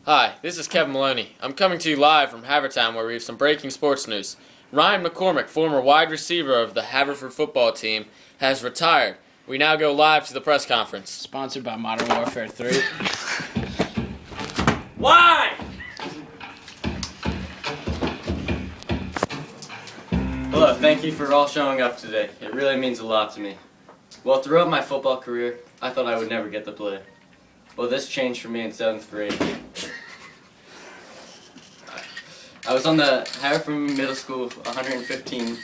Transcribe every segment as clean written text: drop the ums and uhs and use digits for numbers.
Hi, this is Kevin Maloney. I'm coming to you live from Havertown where we have some breaking sports news. Ryan McCormick, former wide receiver of the Haverford Football team, has retired. We now go live to the press conference. Sponsored by Modern Warfare 3. Why? Hello, thank you for all showing up today. It really means a lot to me. Well, throughout my football career, I thought I would never get to play. Well, this changed for me in 7th grade. I was on the Haverford Middle School 115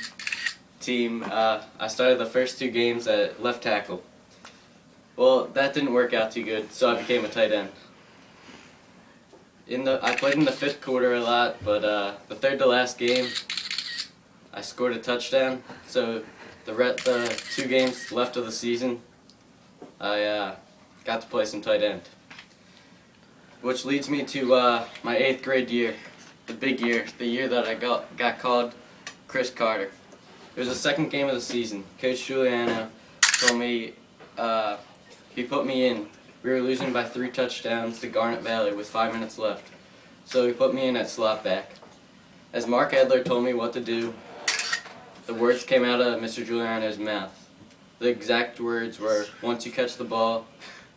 team. I started the first 2 games at left tackle. Well, that didn't work out too good, so I became a tight end. I played in the 5th quarter a lot, but the 3rd to last game, I scored a touchdown. So the 2 games left of the season, I got to play some tight end. Which leads me to my 8th grade year, the big year, the year that I got called Chris Carter. It was the 2nd game of the season. Coach Giuliano told me, he put me in. We were losing by 3 touchdowns to Garnet Valley with 5 minutes left. So he put me in at slot back. As Mark Edler told me what to do, the words came out of Mr. Giuliano's mouth. The exact words were, once you catch the ball,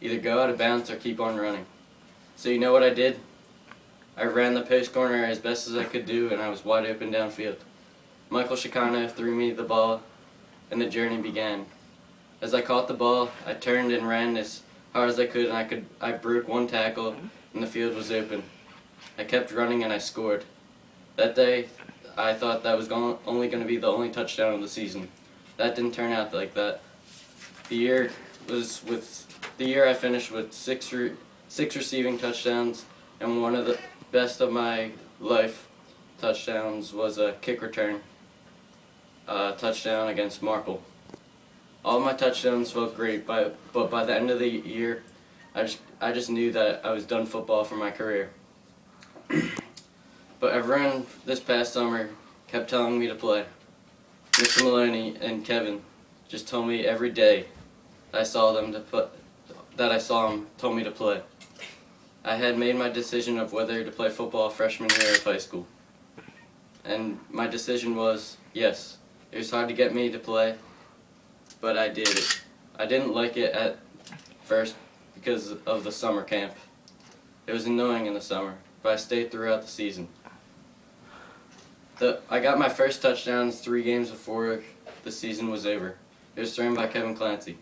either go out of bounds or keep on running. So you know what I did? I ran the post corner as best as I could do, and I was wide open downfield. Michael Chicano threw me the ball, and the journey began. As I caught the ball, I turned and ran as hard as I could, and I broke 1 tackle, and the field was open. I kept running, and I scored. That day, I thought that was only going to be the only touchdown of the season. That didn't turn out like that. The year I finished with 6 receiving touchdowns, and one of the best of my life touchdowns was a kick return touchdown against Marple. All my touchdowns felt great, but by the end of the year, I just knew that I was done football for my career. But everyone this past summer kept telling me to play. Mr. Maloney and Kevin just told me every day I saw them told me to play. I had made my decision of whether to play football freshman year of high school. And my decision was yes. It was hard to get me to play, but I did it. I didn't like it at first because of the summer camp. It was annoying in the summer, but I stayed throughout the season. I got my first touchdowns 3 games before the season was over. It was thrown by Kevin Clancy.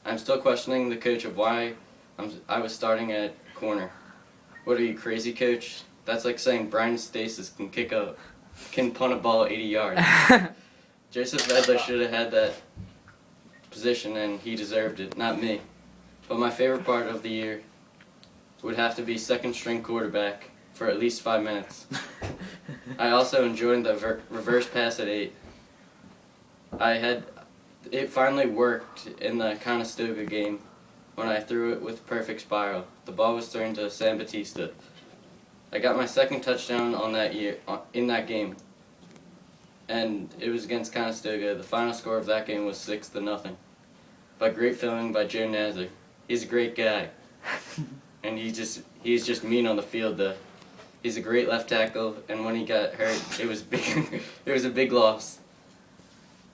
I'm still questioning the coach of why I was starting at corner. What are you, crazy, coach? That's like saying Brian Stasis can punt a ball 80 yards. Joseph Edler should have had that position, and he deserved it, not me. But my favorite part of the year would have to be 2nd string quarterback for at least 5 minutes. I also enjoyed the reverse pass at 8. It finally worked in the Conestoga game when I threw it with perfect spiral. The ball was thrown to San Batista. I got my 2nd touchdown in that game, and it was against Conestoga. The final score of that game was 6-0. By great filming by Joe Nazar. He's a great guy, and he's just mean on the field though. He's a great left tackle, and when he got hurt, it was big. It was a big loss.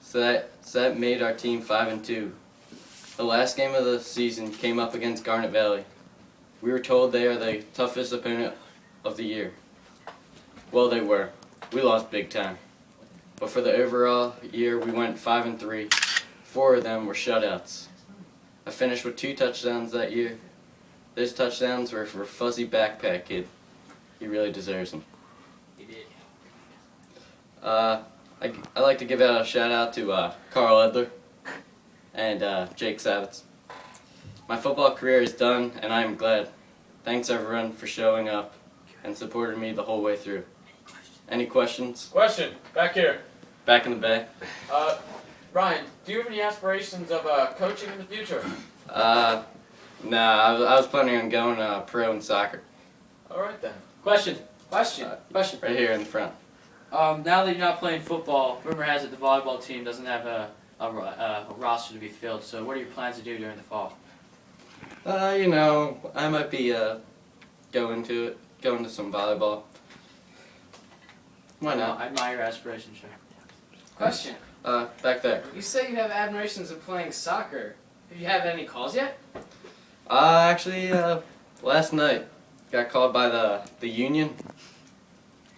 So that made our team 5-2. The last game of the season came up against Garnet Valley. We were told they are the toughest opponent of the year. Well, they were. We lost big time. But for the overall year, we went 5-3. 4 of them were shutouts. I finished with 2 touchdowns that year. Those touchdowns were for Fuzzy Backpack Kid. He really deserves them. He did. I like to give out a shout out to Carl Edler and Jake Savitz. My football career is done, and I am glad. Thanks everyone for showing up and supporting me the whole way through. Any questions? Question, back here. Back in the back. Ryan, do you have any aspirations of coaching in the future? Nah, I was planning on going pro in soccer. Alright then. Question. Right here in the front. Now that you're not playing football, rumor has it the volleyball team doesn't have a roster to be filled. So what are your plans to do during the fall? I might be going to it. go into some volleyball. Why not? I admire your aspirations, sir. Question. Back there. You say you have admirations of playing soccer. Have you had any calls yet? Actually, last night got called by the union,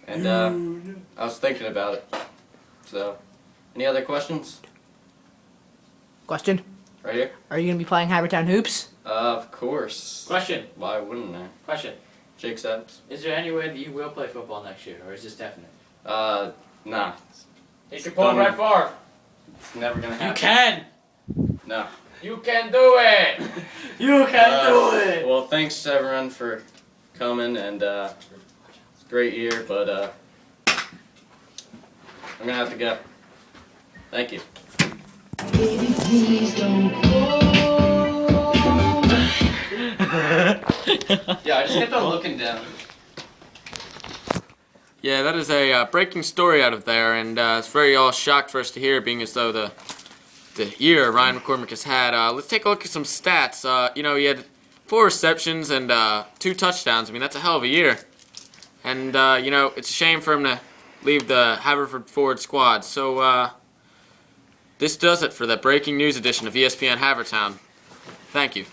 and I was thinking about it. So, any other questions? Question. Right here. Are you going to be playing Havertown Hoops? Of course. Question. Why wouldn't I? Question. Jake Saps. Is there any way that you will play football next year, or is this definite? Nah. He can pull Brett Favre. It's never gonna You happen. can! No. You can do it. You can do it! Well, thanks to everyone for coming, and it's a great year, but I'm gonna have to go. Thank you. Yeah, I just kept on looking down. Yeah, that is a breaking story out of there, and it's very all shocked for us to hear, being as though the year Ryan McCormick has had. Let's take a look at some stats. You know, he had 4 receptions and 2 touchdowns. I mean, that's a hell of a year. And, you know, it's a shame for him to leave the Haverford forward squad. So, this does it for the breaking news edition of ESPN Havertown. Thank you.